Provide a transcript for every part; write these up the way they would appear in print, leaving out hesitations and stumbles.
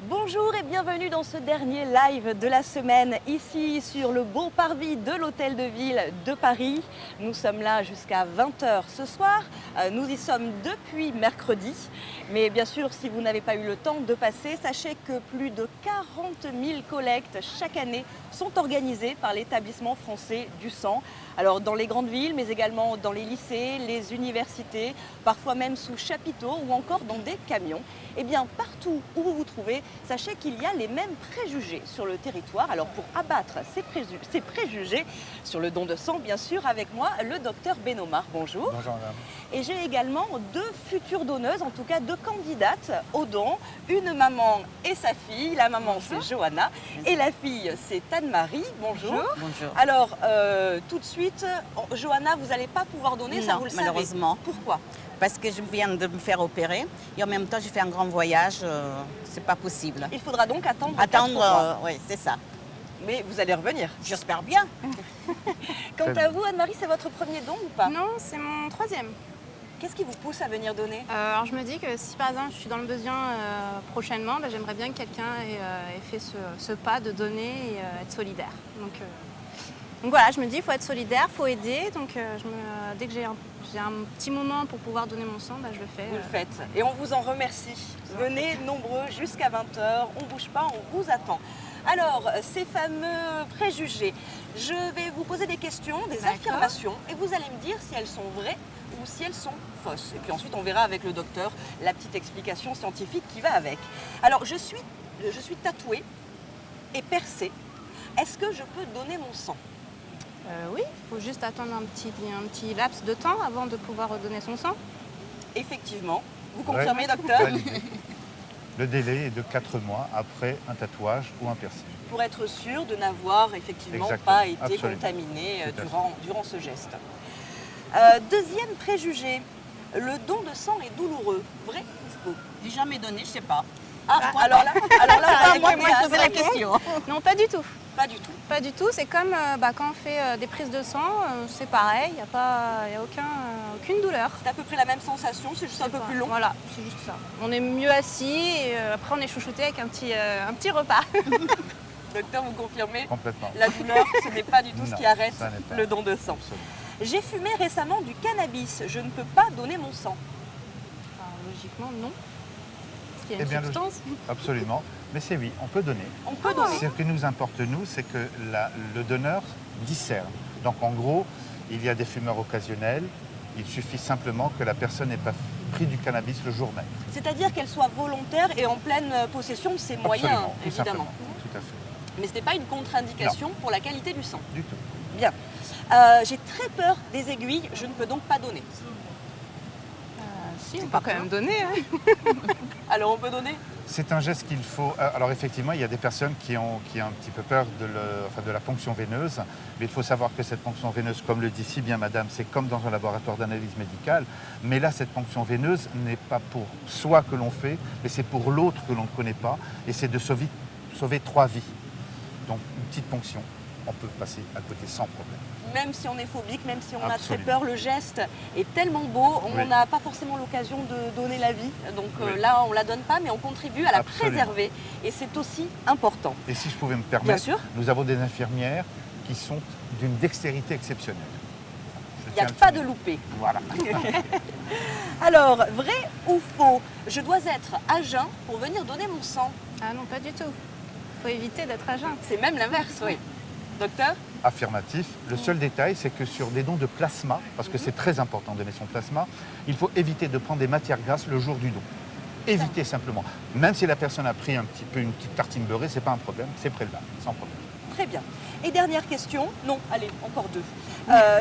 Bonjour et bienvenue dans ce dernier live de la semaine, ici sur le beau parvis de l'Hôtel de Ville de Paris. Nous sommes là jusqu'à 20 h ce soir. Nous y sommes depuis mercredi. Mais bien sûr, si vous n'avez pas eu le temps de passer, sachez que plus de 40 000 collectes chaque année sont organisées par l'établissement français du sang. Alors dans les grandes villes, mais également dans les lycées, les universités, parfois même sous chapiteaux ou encore dans des camions. Et bien partout où vous vous trouvez, sachez qu'il y a les mêmes préjugés sur le territoire. Alors pour abattre ces préjugés sur le don de sang, bien sûr, avec moi, le docteur Benomar. Bonjour. Bonjour madame. Et j'ai également deux futures donneuses, en tout cas deux candidates au don. Une maman et sa fille. La maman, c'est Johanna. Et la fille, c'est Anne-Marie. Bonjour. Bonjour. Alors, tout de suite, Johanna, vous n'allez pas pouvoir donner, ça Non, vous le malheureusement. savez. Pourquoi? Parce que je viens de me faire opérer et en même temps j'ai fait un grand voyage, c'est pas possible. Il faudra donc attendre 4 mois. Attendre, oui, c'est ça. Mais vous allez revenir. J'espère bien. Quant à vous, Anne-Marie, c'est votre premier don ou pas? Non, c'est mon troisième. Qu'est-ce qui vous pousse à venir donner? Alors je me dis que si par exemple je suis dans le besoin prochainement, j'aimerais bien que quelqu'un ait fait ce pas de donner et être solidaire. Donc voilà, je me dis il faut être solidaire, il faut aider. Donc dès que j'ai un petit moment pour pouvoir donner mon sang, je le fais. Vous le faites. Et on vous en remercie. Venez nombreux jusqu'à 20 h. On ne bouge pas, on vous attend. Alors, ces fameux préjugés, je vais vous poser des questions, des affirmations, et vous allez me dire si elles sont vraies ou si elles sont fausses. Et puis ensuite, on verra avec le docteur la petite explication scientifique qui va avec. Alors, je suis tatouée et percée. Est-ce que je peux donner mon sang? Oui, il faut juste attendre un petit laps de temps avant de pouvoir donner son sang. Effectivement. Vous confirmez, docteur? Validé. Le délai est de 4 mois après un tatouage ou un piercing. Pour être sûr de n'avoir effectivement Exactement, pas été absolument. contaminé Tout à durant ce geste. Deuxième préjugé, le don de sang est douloureux. Vrai ou faux? J'ai jamais donné, je sais pas. Alors là, on va Moi, écouter je à posais la question. Non, pas du tout. Pas du tout. Pas du tout, c'est comme quand on fait des prises de sang, c'est pareil, il n'y a aucune douleur. C'est à peu près la même sensation, c'est juste un peu plus long. Voilà, c'est juste ça. On est mieux assis et après on est chouchouté avec un petit repas. Docteur, vous confirmez? Complètement. La douleur, ce n'est pas du tout ce Non, qui arrête ça n'est pas. le don de sang. Absolument. J'ai fumé récemment du cannabis, je ne peux pas donner mon sang. Alors, logiquement, non. Parce qu'il y a Eh une bien, substance. Absolument. Mais c'est oui, on peut donner. On peut donner. Ce qui nous importe, nous, c'est que le donneur discerne. Donc en gros, il y a des fumeurs occasionnels. Il suffit simplement que la personne n'ait pas pris du cannabis le jour même. C'est-à-dire qu'elle soit volontaire et en pleine possession de ses moyens, Absolument, tout évidemment. simplement. Tout à fait. Mais ce n'est pas une contre-indication pour la qualité du sang. Du tout. Bien. J'ai très peur des aiguilles, je ne peux donc pas donner. Si, on peut quand même donner. Hein. Alors on peut donner? C'est un geste qu'il faut. Alors effectivement, il y a des personnes qui ont un petit peu peur de la ponction veineuse, mais il faut savoir que cette ponction veineuse, comme le dit si bien madame, c'est comme dans un laboratoire d'analyse médicale, mais là cette ponction veineuse n'est pas pour soi que l'on fait, mais c'est pour l'autre que l'on ne connaît pas, et c'est de sauver 3 vies. Donc une petite ponction, on peut passer à côté sans problème. Même si on est phobique, même si on a très Absolument. peur, le geste est tellement beau, on Oui. n'a pas forcément l'occasion de donner la vie. Donc Oui. là, on ne la donne pas, mais on contribue à la Absolument. préserver. Et c'est aussi important. Et si je pouvais me Bien permettre, sûr. nous avons des infirmières qui sont d'une dextérité exceptionnelle. Je Il n'y a tiens à pas le de souligner. loupé. Voilà. Alors, vrai ou faux, je dois être à jeun pour venir donner mon sang? Ah non, pas du tout. Il faut éviter d'être à jeun. C'est même l'inverse, oui. Docteur? Affirmatif. Le seul détail, c'est que sur des dons de plasma, parce que c'est très important de donner son plasma, il faut éviter de prendre des matières grasses le jour du don. Éviter simplement. Même si la personne a pris une petite tartine beurrée, c'est pas un problème, c'est prélevable, sans problème. Très bien. Et dernière question, non, allez, encore deux.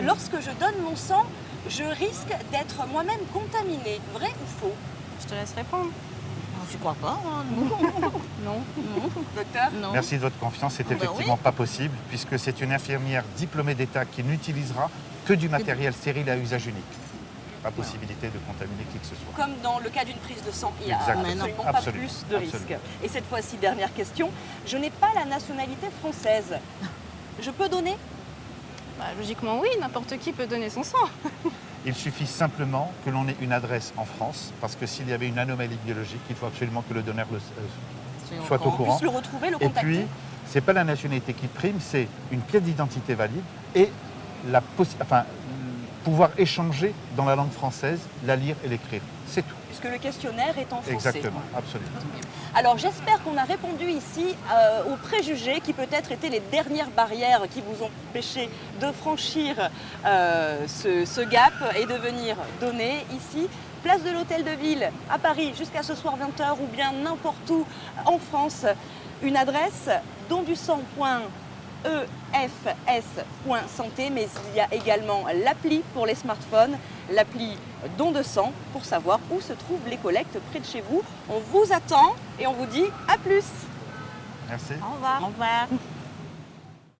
Lorsque je donne mon sang, je risque d'être moi-même contaminée. Vrai ou faux? Je te laisse répondre. Je crois pas. Non. Docteur? Non. Merci de votre confiance, c'est Ben effectivement pas possible, puisque c'est une infirmière diplômée d'État qui n'utilisera que du matériel stérile à usage unique. Pas possibilité de contaminer qui que ce soit. Comme dans le cas d'une prise de sang, il n'y a Exactement. absolument pas Absolument. plus de risque. Absolument. Et cette fois-ci, dernière question, je n'ai pas la nationalité française. Je peux donner? Logiquement, oui, n'importe qui peut donner son sang. Il suffit simplement que l'on ait une adresse en France, parce que s'il y avait une anomalie biologique, il faut absolument que le donneur soient au qu'on courant. puisse le retrouver, le Et contacter. puis, ce n'est pas la nationalité qui prime, c'est une pièce d'identité valide et pouvoir échanger dans la langue française, la lire et l'écrire. C'est tout. Puisque le questionnaire est en français. Exactement, absolument. Alors j'espère qu'on a répondu ici aux préjugés qui peut-être étaient les dernières barrières qui vous ont empêché de franchir ce gap et de venir donner ici. Place de l'Hôtel de Ville à Paris jusqu'à ce soir 20h ou bien n'importe où en France. Une adresse dondusang.efs.santé, mais il y a également l'appli pour les smartphones, l'appli Don de sang pour savoir où se trouvent les collectes près de chez vous. On vous attend et on vous dit à plus. Merci. Au revoir. Au revoir.